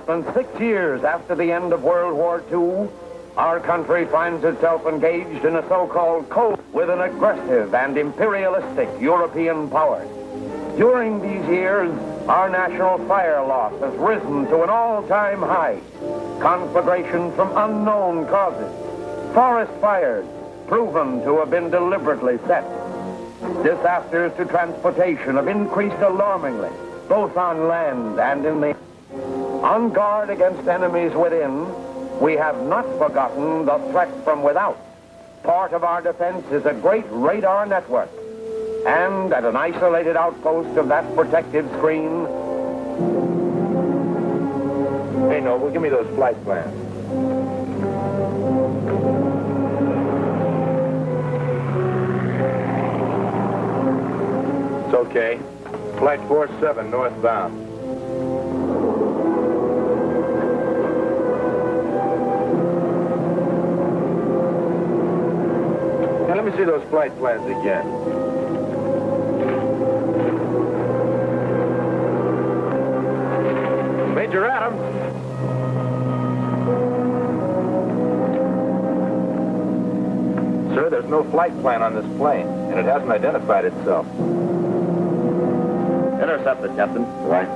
than 6 years after the end of World War II, our country finds itself engaged in a so-called cold with an aggressive and imperialistic European power. During these years, our national fire loss has risen to an all-time high. Conflagrations from unknown causes, forest fires proven to have been deliberately set. Disasters to transportation have increased alarmingly, both on land and in the... On guard against enemies within, we have not forgotten the threat from without. Part of our defense is a great radar network. And at an isolated outpost of that protective screen... Hey, Noble, give me those flight plans. It's okay. Flight 47 northbound. Now, let me see those flight plans again. Major Adams. Sir, there's no flight plan on this plane, and it hasn't identified itself. Intercepted, Captain. Right.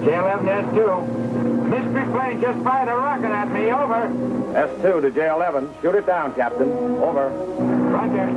J11S2. Mystery plane just fired a rocket at me. Over. S2 to J11. Shoot it down, Captain. Over. Roger.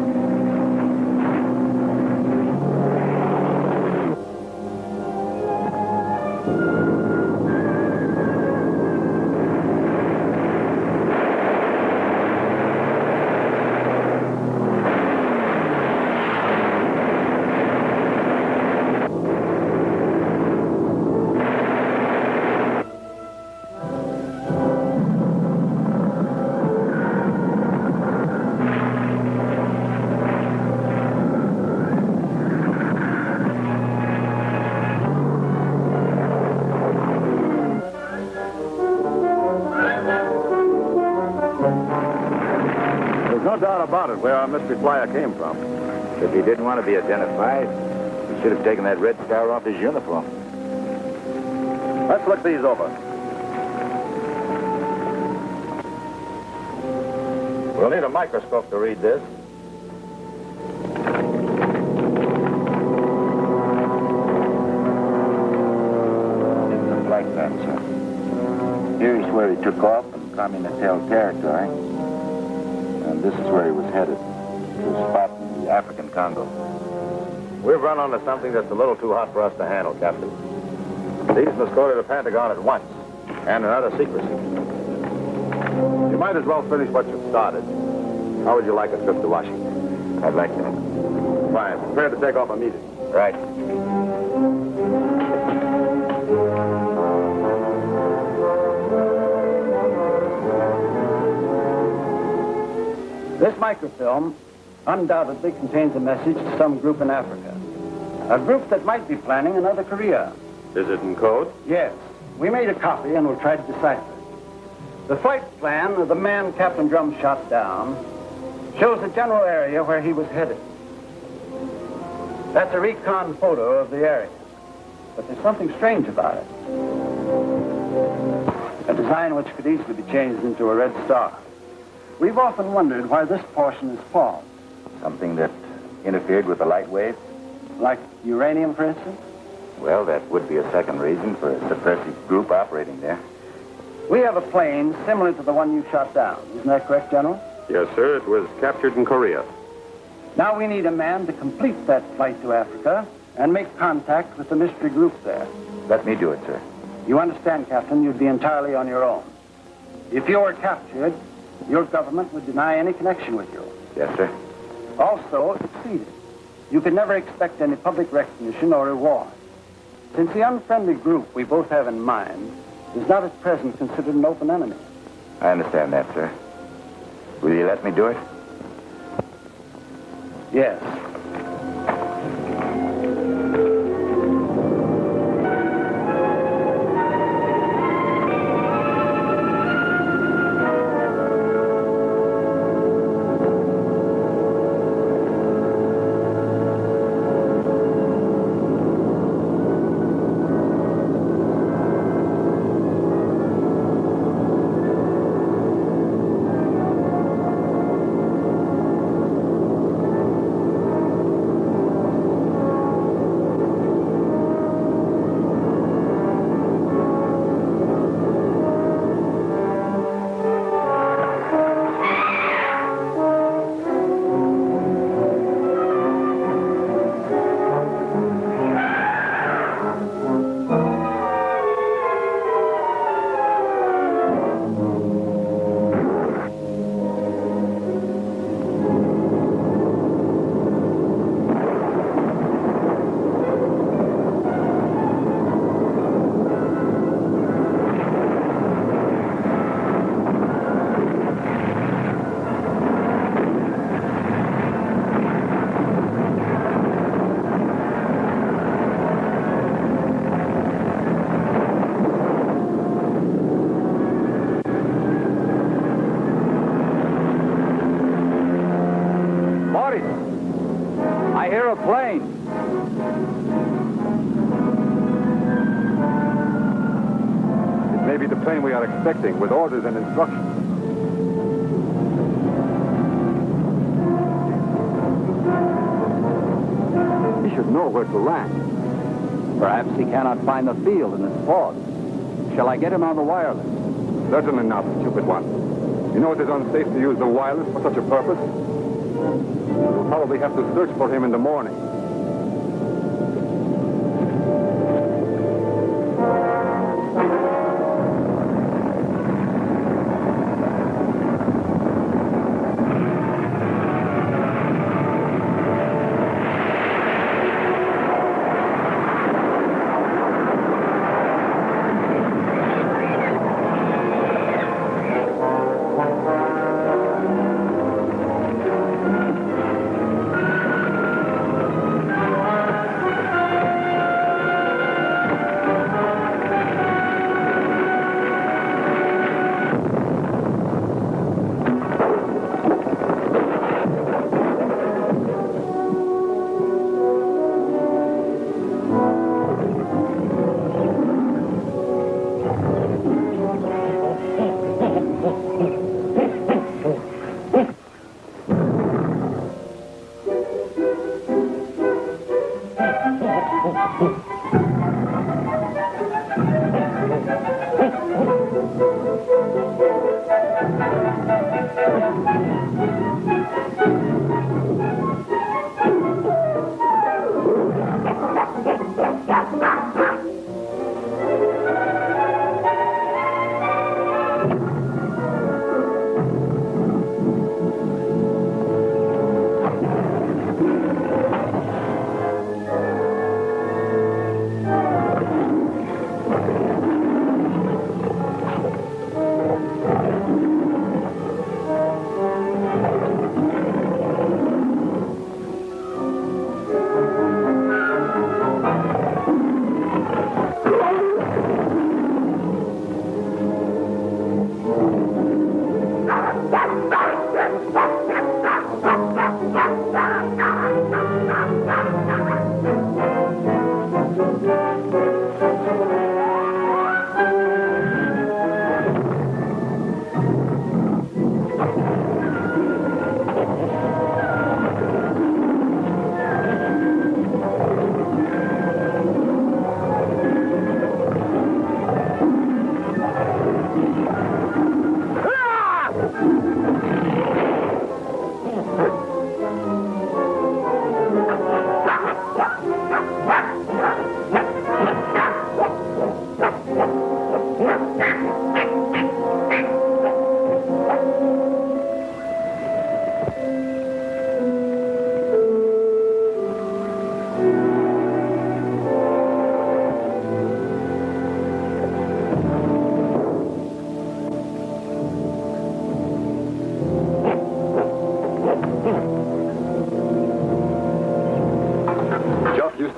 No doubt about it, where our mystery flyer came from. If he didn't want to be identified, he should have taken that red star off his uniform. Let's look these over. We'll need a microscope to read this. It's a flight plan, sir. Here's where he took off in Communist held territory. And this is where he was headed, to a spot in the African Congo. We've run onto something that's a little too hot for us to handle, Captain. These must go to the Pentagon at once, and in utter secrecy. You might as well finish what you've started. How would you like a trip to Washington? I'd like that. Fine. Prepare to take off immediately. Right. This microfilm undoubtedly contains a message to some group in Africa. A group that might be planning another Korea. Is it in code? Yes. We made a copy and we'll try to decipher it. The flight plan of the man Captain Drum shot down shows the general area where he was headed. That's a recon photo of the area. But there's something strange about it. A design which could easily be changed into a red star. We've often wondered why this portion is false. Something that interfered with the light waves? Like uranium, for instance? Well, that would be a second reason for a subversive group operating there. We have a plane similar to the one you shot down. Isn't that correct, General? Yes, sir. It was captured in Korea. Now we need a man to complete that flight to Africa and make contact with the mystery group there. Let me do it, sir. You understand, Captain, you'd be entirely on your own. If you were captured, your government would deny any connection with you. Yes, sir. Also, if succeeded, you could never expect any public recognition or reward. Since the unfriendly group we both have in mind is not at present considered an open enemy. I understand that, sir. Will you let me do it? Yes. I hear a plane. It may be the plane we are expecting, with orders and instructions. He should know where to land. Perhaps he cannot find the field in this fog. Shall I get him on the wireless? Certainly not, stupid one. You know it is unsafe to use the wireless for such a purpose. We'll probably have to search for him in the morning.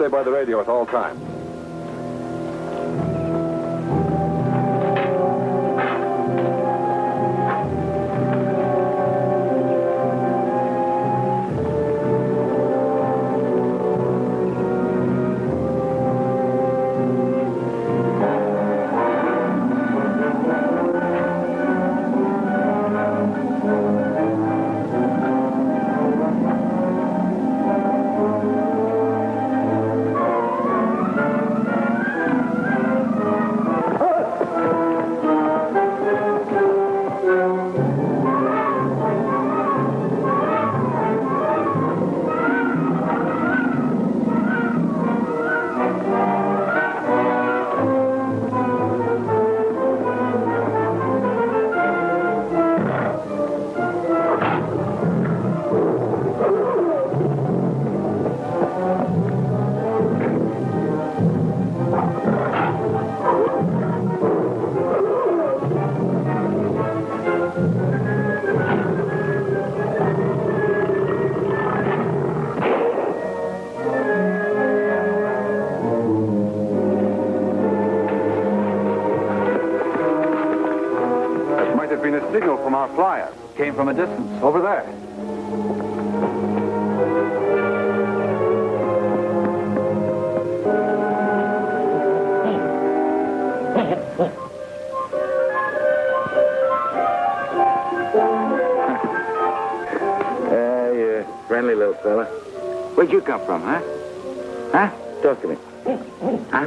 stay by the radio at all times. Signal from our flyer. Came from a distance, over there. You friendly little fella. Where'd you come from, huh? Huh? Talk to me. Huh?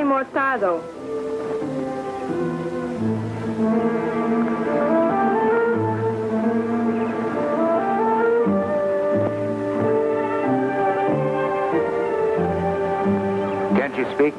Mortado. Can't you speak?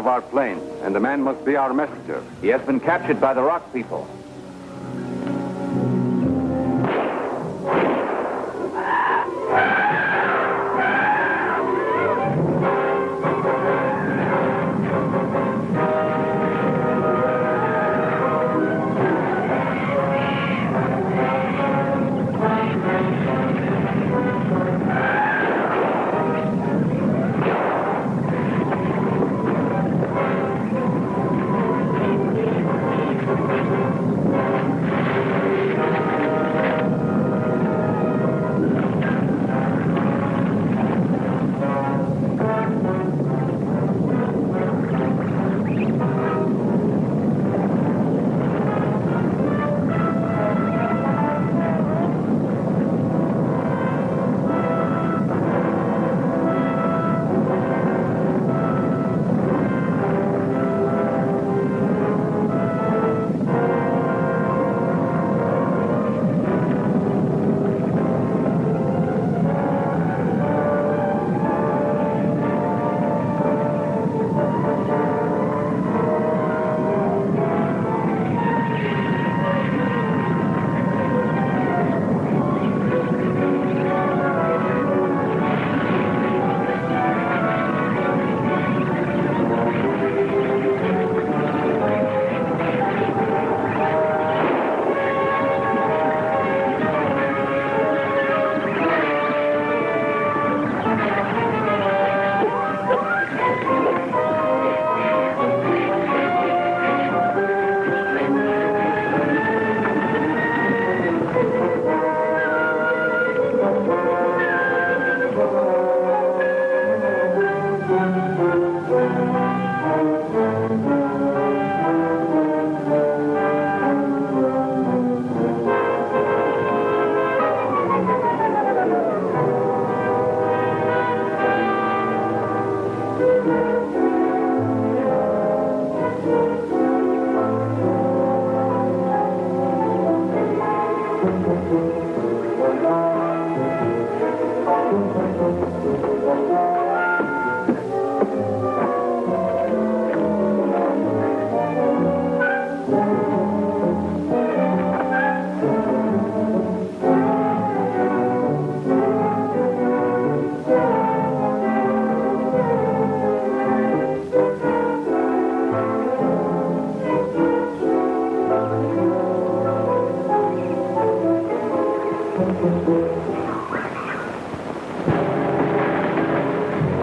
Our plane, and the man must be our messenger. He has been captured by the rock people.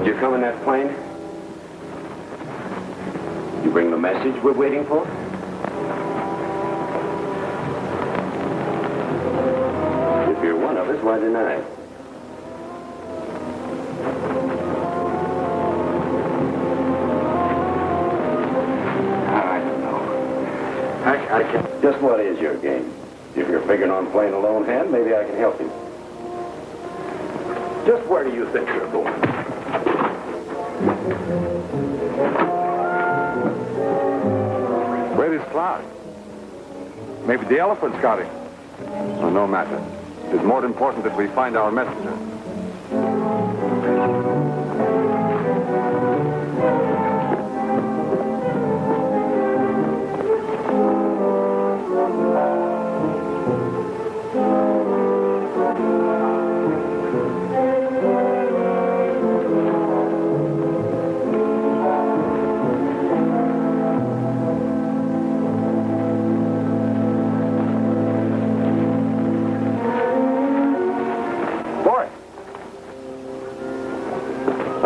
Did you come in that plane? You bring the message we're waiting for? If you're one of us, why deny it? I don't know. I can't. Just what is your game? If you're figuring on playing a lone hand, maybe I can help you. Just where do you think you're going? Where is Clark? Maybe the elephant's got him. Oh, no matter. It is more important that we find our messenger.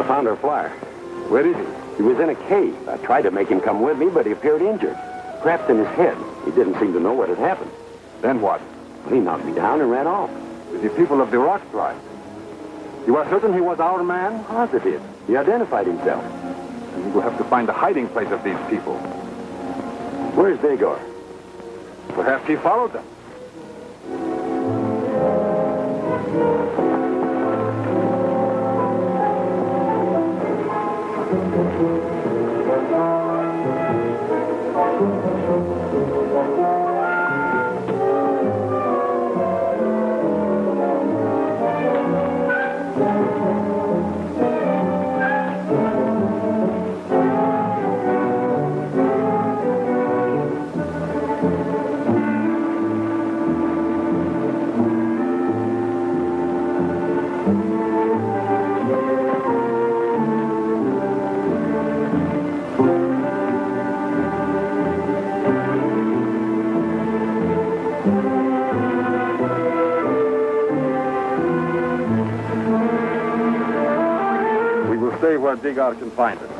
Found our flyer. Where is he? He was in a cave. I tried to make him come with me, but he appeared injured. Trapped in his head. He didn't seem to know what had happened. Then what? Well, he knocked me down and ran off. With the people of the Rock tribe. You are certain he was our man? Positive. He identified himself. We will have to find the hiding place of these people. Where's Dagar? Perhaps he followed them. Where Dagar can find us.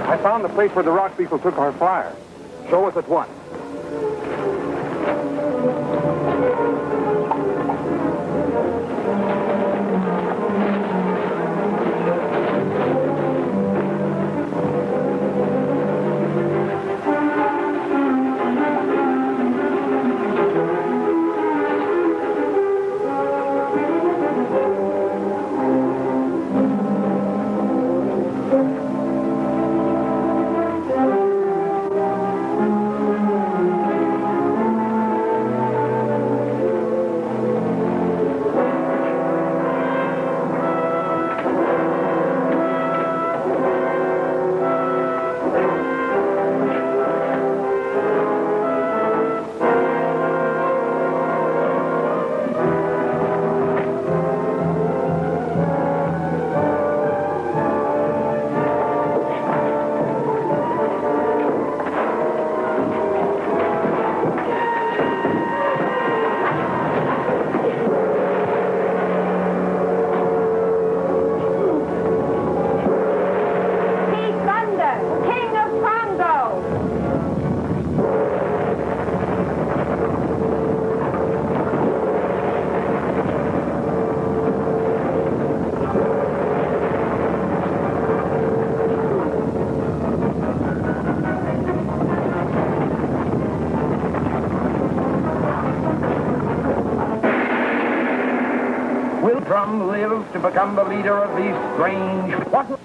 I found the place where the rock people took our fire. Show us at once. Will Drum live to become the leader of these strange... What?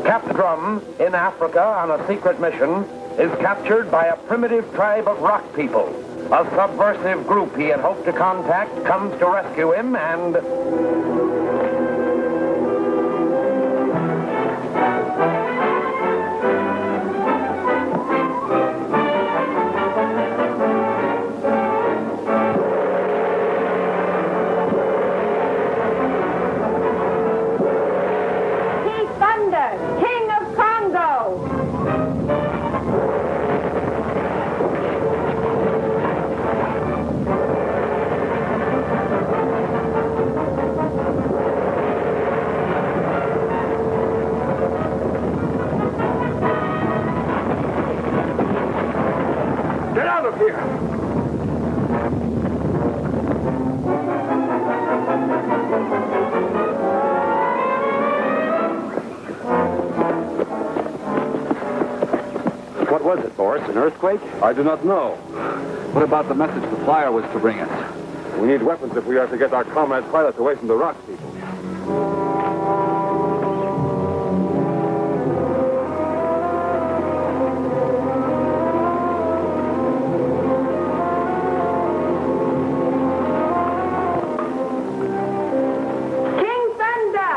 Captain Drum, in Africa on a secret mission, is captured by a primitive tribe of rock people. A subversive group he had hoped to contact comes to rescue him and... Thun'da, King of Congo! Get out of here! What was it, Boris? An earthquake? I do not know. What about the message the flyer was to bring us? We need weapons if we are to get our comrade pilots away from the rock people. King Thun'da!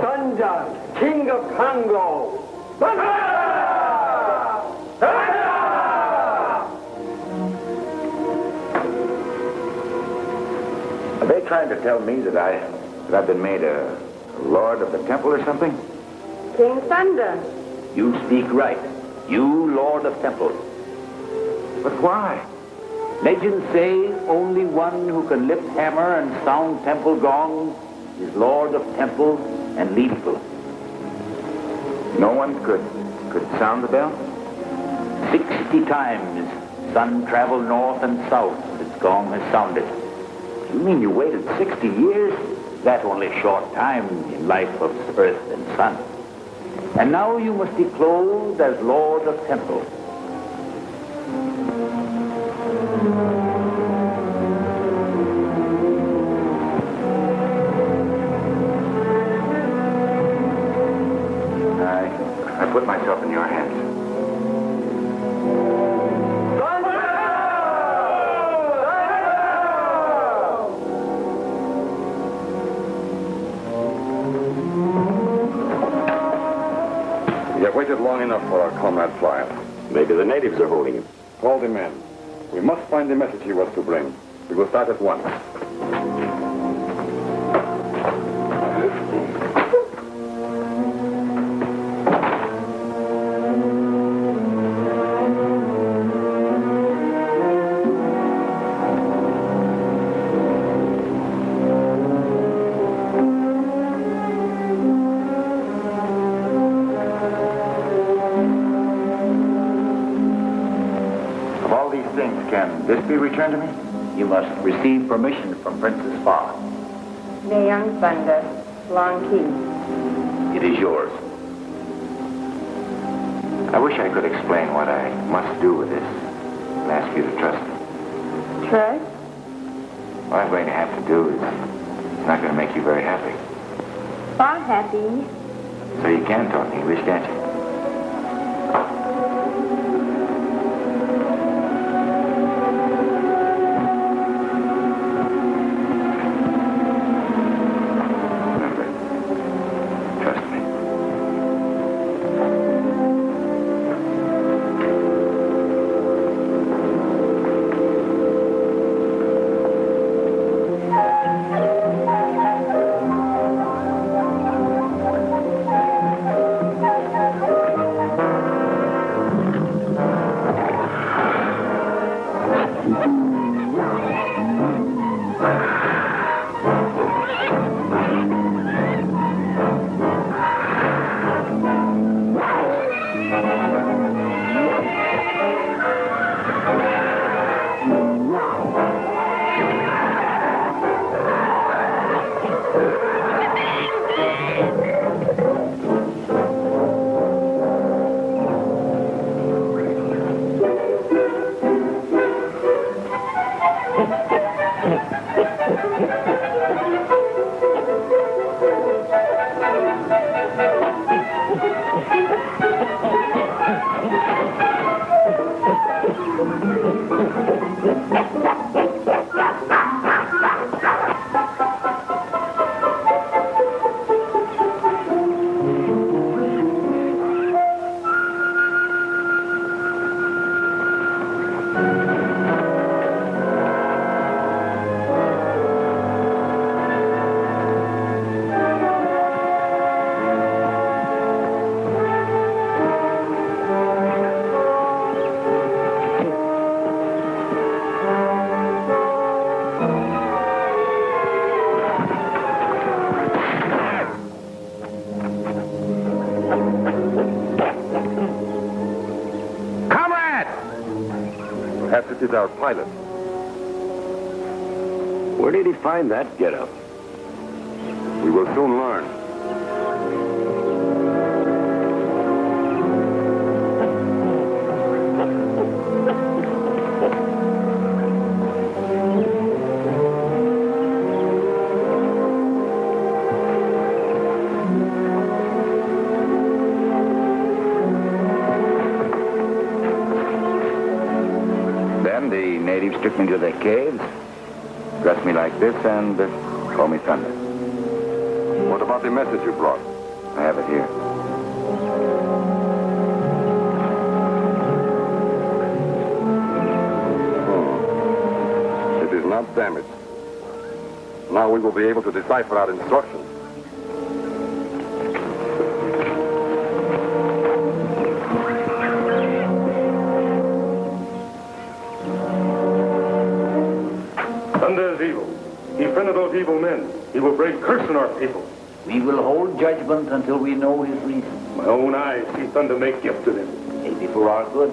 Thun'da, King of Congo! Are they trying to tell me that I've been made a lord of the temple or something? King Thun'da. You speak right. You lord of temple. But why? Legends say only one who can lift hammer and sound temple gong is lord of temple and needful. No one could sound the bell? 60 times sun traveled north and south its gong has sounded. You mean you waited 60 years? That only a short time in life of earth and sun. And now you must be clothed as lord of temple. I put myself in your hands. We have waited long enough for our comrade flyer. Maybe the natives are holding him. Call him in. We must find the message he was to bring. We will start at once. Can this be returned to me? You must receive permission from Princess Fa. The young Thun'da, long key. It is yours. I wish I could explain what I must do with this and ask you to trust me. Trust? What I'm going to have to do is not going to make you very happy. Far happy. So you can talk English, can't you? This is our pilot. Where did he find that getup? We will soon learn. Took me to their caves, dressed me like this, and called me Thun'da. What about the message you brought? I have it here. It is not damaged. Now we will be able to decipher our instructions. Thun'da is evil. He friended those evil men. He will bring curse on our people. We will hold judgment until we know his reason. My own eyes see Thun'da make gift to them. Maybe for our good.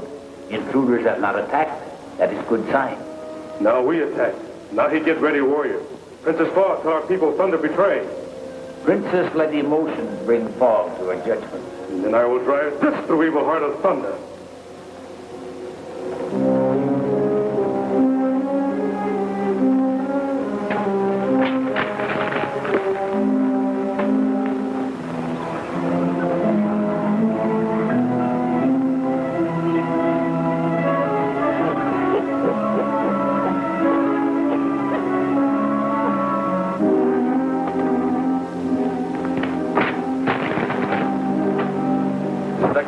Intruders have not attacked. That is good sign. Now we attack. Now he get ready warrior. Princess Fa tell our people Thun'da betray. Princess, let emotions bring fall to her judgment. And then I will drive this through evil heart of Thun'da.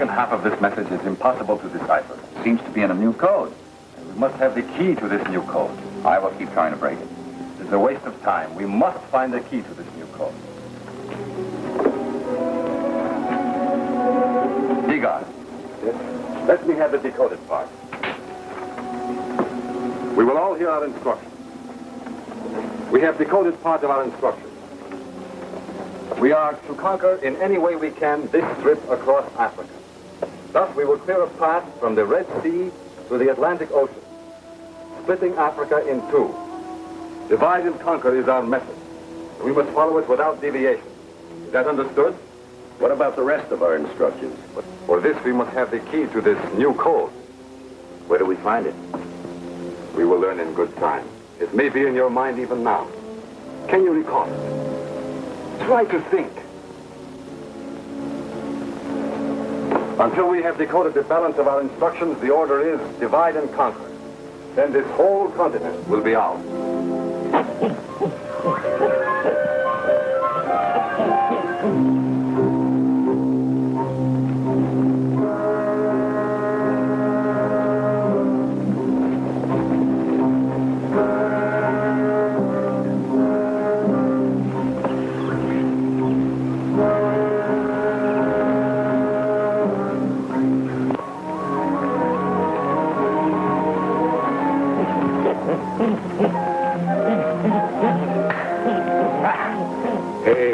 Half of this message is impossible to decipher. Seems to be in a new code. must have the key to this new code. I will keep trying to break it. It's a waste of time. We must find the key to this new code. Egon. Yes? Let me have the decoded part. We will all hear our instructions. We have decoded part of our instructions. We are to conquer in any way we can this strip across Africa. Thus, we will clear a path from the Red Sea to the Atlantic Ocean, splitting Africa in two. Divide and conquer is our method. We must follow it without deviation. Is that understood? What about the rest of our instructions? For this, we must have the key to this new code. Where do we find it? We will learn in good time. It may be in your mind even now. Can you recall it? Try to think. Until we have decoded the balance of our instructions, the order is divide and conquer. Then this whole continent will be ours. Hey,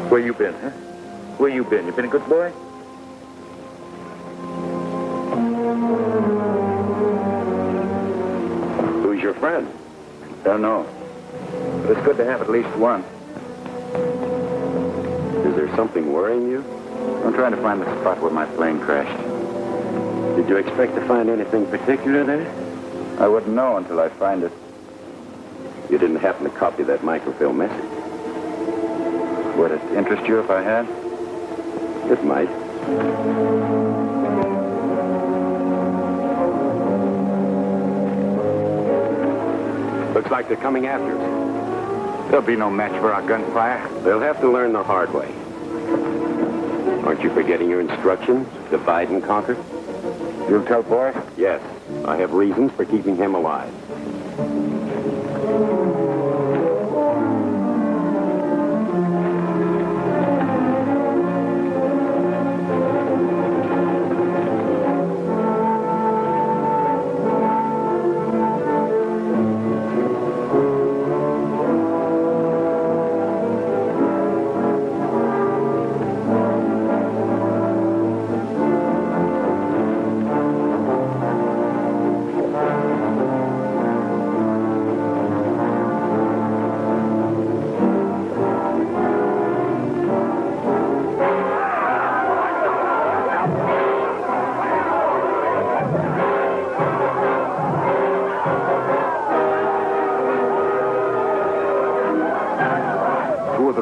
where you been, huh? Where you been? You been a good boy? Who's your friend? Don't know. But it's good to have at least one. Is there something worrying you? I'm trying to find the spot where my plane crashed. Did you expect to find anything particular there? I wouldn't know until I find it. You didn't happen to copy that microfilm message? Would it interest you if I had? It might. Looks like they're coming after us. There'll be no match for our gunfire. They'll have to learn the hard way. Aren't you forgetting your instructions? Divide and conquer? You'll tell Boris? Yes. I have reasons for keeping him alive.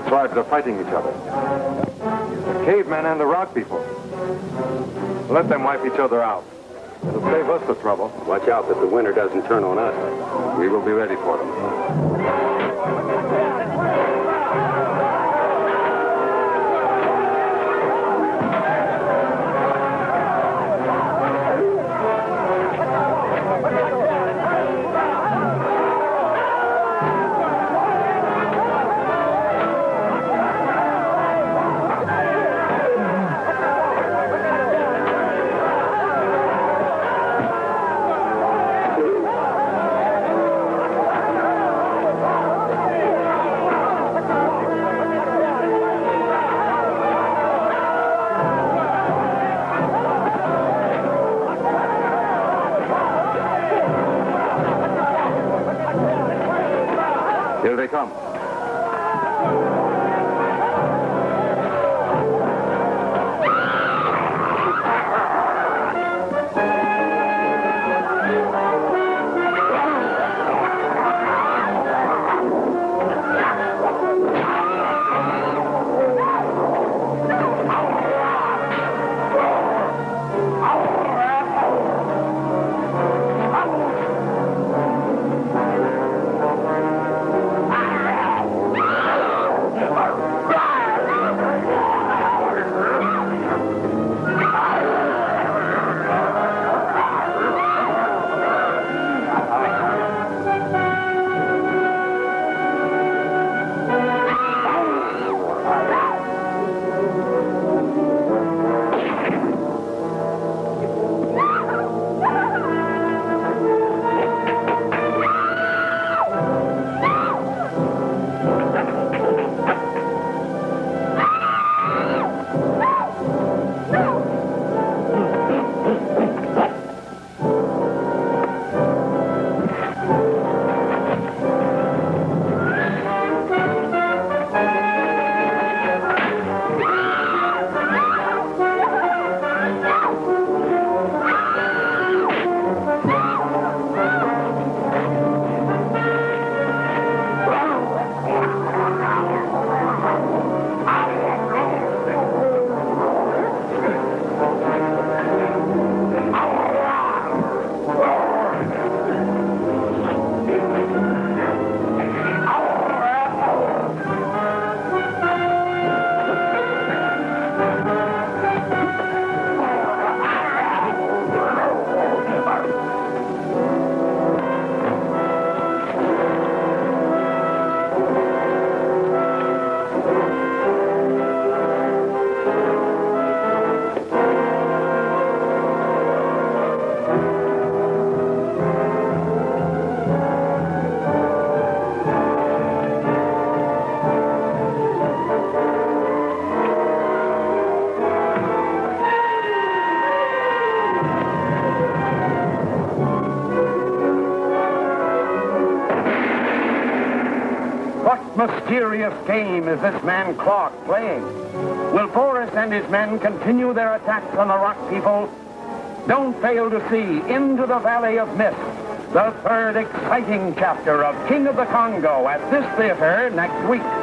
Tribes are fighting each other. The cavemen and the rock people. Let them wipe each other out. It'll save us the trouble. Watch out that the winter doesn't turn on us. We will be ready for them. Here they come. What mysterious game is this man Clark playing? Will Forrest and his men continue their attacks on the Rock people? Don't fail to see Into the Valley of Mist, the third exciting chapter of King of the Congo at this theater next week.